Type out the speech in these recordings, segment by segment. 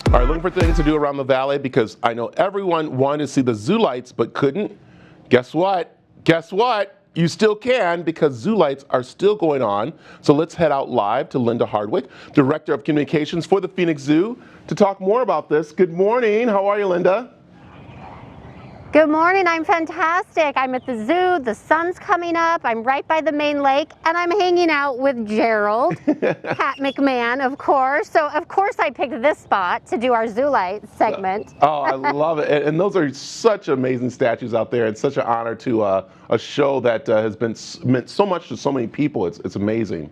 All right, looking for things to do around the valley because I know everyone wanted to see the ZooLights but couldn't. Guess what? Guess what? You still can because ZooLights are still going on. So let's head out live to Linda Hardwick, Director of Communications for the Phoenix Zoo, to talk more about this. Good morning. How are you, Linda? Good morning, I'm fantastic. I'm at the zoo, the sun's coming up, I'm right by the main lake, and I'm hanging out with Gerald, Pat McMahon, of course. So, of course, I picked this spot to do our ZooLights segment. Oh, I love it. And those are such amazing statues out there. It's such an honor to a show that has meant so much to so many people. It's amazing.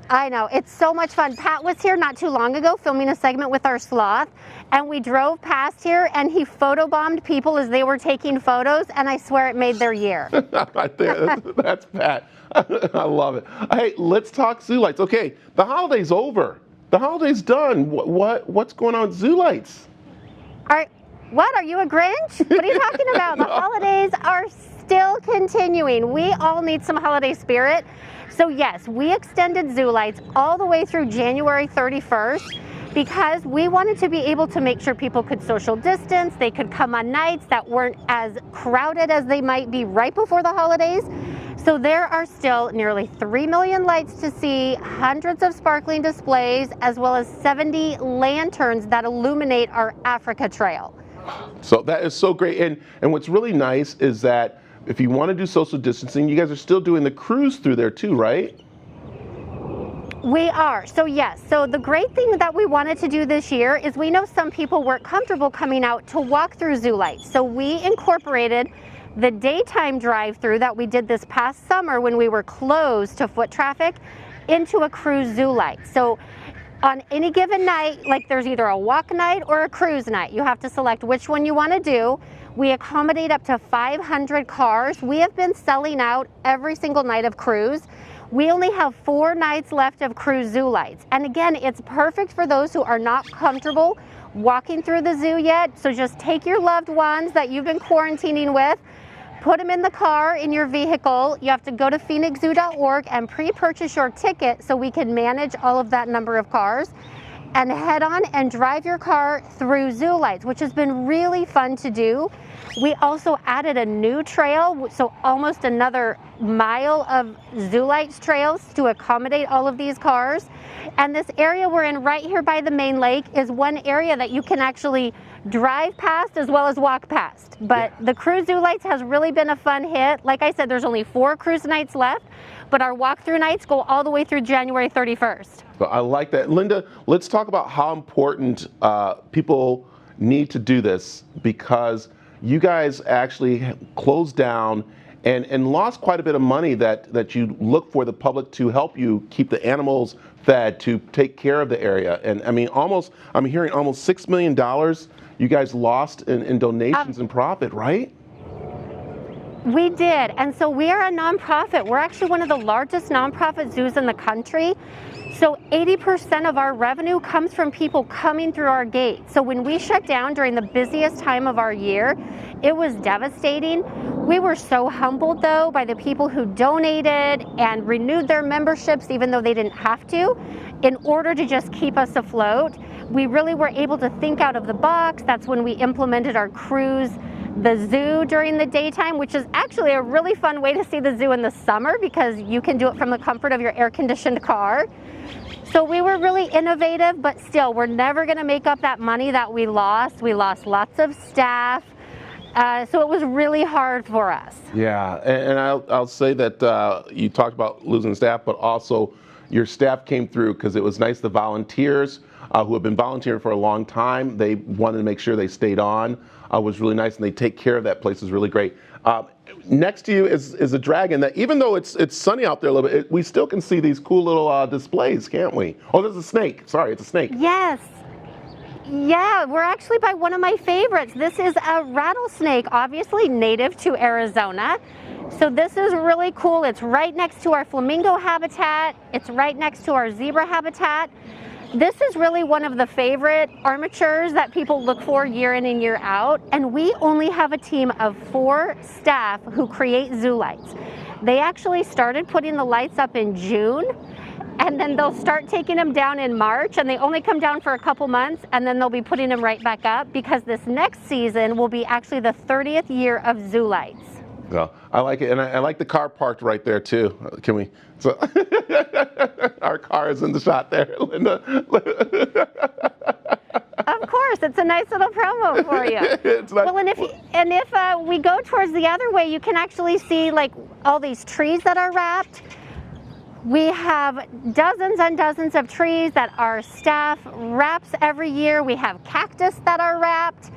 I know, it's so much fun. Pat was here not too long ago filming a segment with our sloth, and we drove past here and he photobombed people as they were taking photos, and I swear it made their year. Right there, that's Pat. I love it. Hey, let's talk ZooLights. Okay, the holiday's over. The holiday's done. What's going on with ZooLights? What, are you a Grinch? What are you talking about? The holidays are still continuing. We all need some holiday spirit. So yes, we extended ZooLights all the way through January 31st because we wanted to be able to make sure people could social distance, they could come on nights that weren't as crowded as they might be right before the holidays. So there are still nearly 3 million lights to see, hundreds of sparkling displays, as well as 70 lanterns that illuminate our Africa Trail. So that is so great. And what's really nice is that if you want to do social distancing, you guys are still doing the cruise through there too, right? We are. So yes. So the great thing that we wanted to do this year is we know some people weren't comfortable coming out to walk through ZooLights. So we incorporated the daytime drive-through that we did this past summer when we were closed to foot traffic into a cruise ZooLight. So on any given night, like there's either a walk night or a cruise night, you have to select which one you want to do. We accommodate up to 500 cars. We have been selling out every single night of cruise. We only have 4 nights left of cruise ZooLights. And again, it's perfect for those who are not comfortable walking through the zoo yet. So just take your loved ones that you've been quarantining with, put them in the car in your vehicle. You have to go to phoenixzoo.org and pre-purchase your ticket so we can manage all of that number of cars, and head on and drive your car through ZooLights, which has been really fun to do. We also added a new trail, so almost another mile of ZooLights trails to accommodate all of these cars. And this area we're in right here by the main lake is one area that you can actually drive past as well as walk past. But the cruise ZooLights has really been a fun hit. Like I said, there's only 4 cruise nights left, but our walk-through nights go all the way through January 31st. So I like that. Linda, let's talk about how important people need to do this, because you guys actually closed down and lost quite a bit of money that you look for the public to help you keep the animals fed, to take care of the area. And I mean, I'm hearing almost $6 million you guys lost in donations and profit, right? We did, and so we are a nonprofit. We're actually one of the largest nonprofit zoos in the country. So 80% of our revenue comes from people coming through our gate. So when we shut down during the busiest time of our year, it was devastating. We were so humbled though by the people who donated and renewed their memberships even though they didn't have to, in order to just keep us afloat. We really were able to think out of the box. That's when we implemented our cruise the zoo during the daytime, which is actually a really fun way to see the zoo in the summer because you can do it from the comfort of your air-conditioned car. So we were really innovative, but still, we're never going to make up that money that we lost. We lost lots of staff, so it was really hard for us. Yeah, and I'll say that you talked about losing staff, but also your staff came through because it was nice. The volunteers who have been volunteering for a long time, they wanted to make sure they stayed on. Was really nice, and they take care of that place. Is really great. Next to you is a dragon that, even though it's sunny out there a little bit, we still can see these cool little displays, can't we? Oh, there's a snake. Sorry, it's a snake. Yes. Yeah, we're actually by one of my favorites. This is a rattlesnake, obviously native to Arizona. So this is really cool. It's right next to our flamingo habitat. It's right next to our zebra habitat. This is really one of the favorite armatures that people look for year in and year out, and we only have a team of 4 staff who create ZooLights. They actually started putting the lights up in June, and then they'll start taking them down in March, and they only come down for a couple months, and then they'll be putting them right back up because this next season will be actually the 30th year of ZooLights. Well, I like it, and I like the car parked right there too. Can we? So our car is in the shot there, Linda. Of course, it's a nice little promo for you. It's nice. Well, and if we go towards the other way, you can actually see like all these trees that are wrapped. We have dozens and dozens of trees that our staff wraps every year. We have cactus that are wrapped.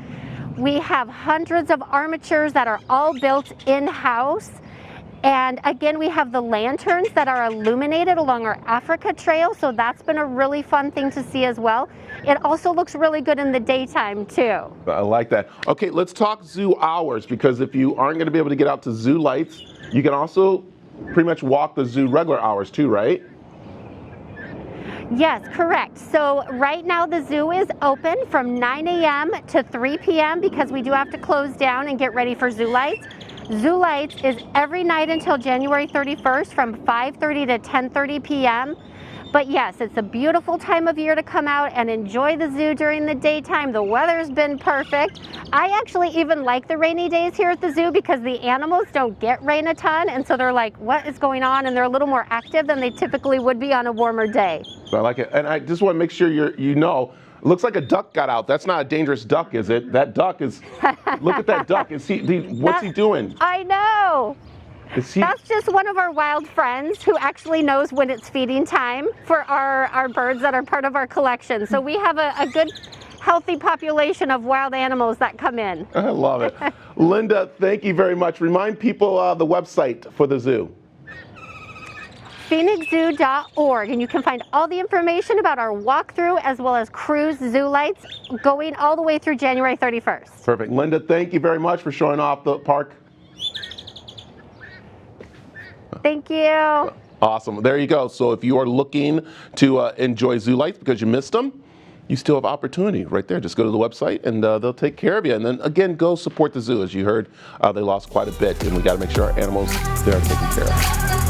We have hundreds of armatures that are all built in-house. And again, we have the lanterns that are illuminated along our Africa Trail, so that's been a really fun thing to see as well. It also looks really good in the daytime too. I like that. Okay, let's talk zoo hours, because if you aren't going to be able to get out to ZooLights, you can also pretty much walk the zoo regular hours too, right? Yes, correct. So right now the zoo is open from 9 a.m. to 3 p.m. because we do have to close down and get ready for ZooLights. ZooLights is every night until January 31st from 5:30 to 10:30 p.m. But yes, it's a beautiful time of year to come out and enjoy the zoo during the daytime. The weather's been perfect. I actually even like the rainy days here at the zoo because the animals don't get rain a ton, and so they're like, what is going on? And they're a little more active than they typically would be on a warmer day. I like it. And I just want to make sure you know, it looks like a duck got out. That's not a dangerous duck, is it? That duck is, look at that duck. Is what's he doing? I know. That's just one of our wild friends who actually knows when it's feeding time for our birds that are part of our collection. So we have a good, healthy population of wild animals that come in. I love it. Linda, thank you very much. Remind people the website for the zoo. PhoenixZoo.org, and you can find all the information about our walkthrough as well as cruise ZooLights going all the way through January 31st. Perfect. Linda, thank you very much for showing off the park. Thank you. Awesome. There you go. So if you are looking to enjoy ZooLights because you missed them, you still have opportunity right there. Just go to the website and they'll take care of you. And then again, go support the zoo. As you heard, they lost quite a bit, and we got to make sure our animals, they're taken care of.